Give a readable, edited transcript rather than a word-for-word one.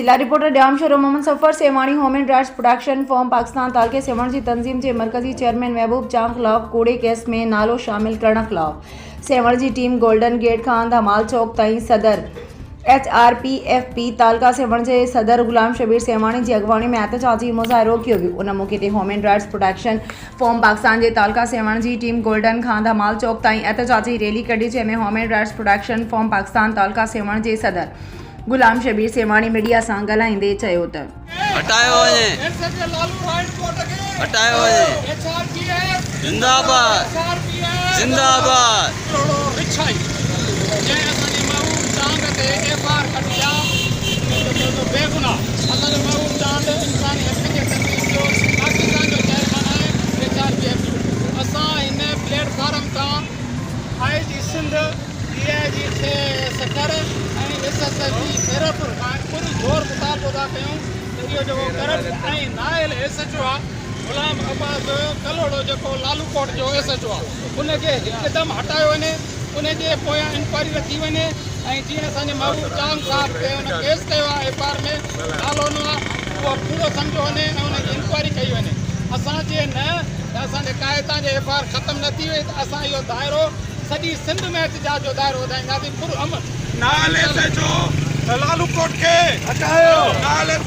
जिला reporter dam शोर Mohammad Safar Sewani home and rights production form Pakistan तालके सेवण जी तंजीम के मरकजी चेयरमैन महबूब जां खिलाफ कूड़े केस में नालो शामिल करण खिलाफ सेवण जी टीम गोल्डन गेट खां धमाल चौक ताईं सदर HRPFP तालका सेवण के सदर गुलाम शबीर सेवाणी की अगवानी में एहतजाजी मुजाहिरो किया वियो। उन मौके ते home and rights production form Pakistan के तालका सेवण की टीम गोल्डन खां धमाल चौक ताईं एहतजाजी रैली कढी जंहिंमें home and rights production form Pakistan तालका सेवण के सदर गुलाम शबीर सेवाणी मीडिया से ॻाल्हाईंदे चयो त जिंदाबाद जिंदाबाद गुलाम अब्बास कलोड़ो जो लालू कोट जो SHO आहे उनखे हिकदमि हटायो वञे, उनजे पोयां इंक्वायरी रखी वञे ऐं जीअं असांजे महबूब जाम साहब खे उन केस कयो आहे FR में नालो न आहे उहो पूरो सम्झो वञे ऐं उनजी इंक्वायरी कई वञे। असांजे न असांजे क़ाइदा जे FR ख़तमु न थी वई त असां इहो दाइरो सॼी सिंध में एहतजाज जो दाइरो वधाईंदासीं। पुर अमन नाल SHO लालू कोट खे हटायो।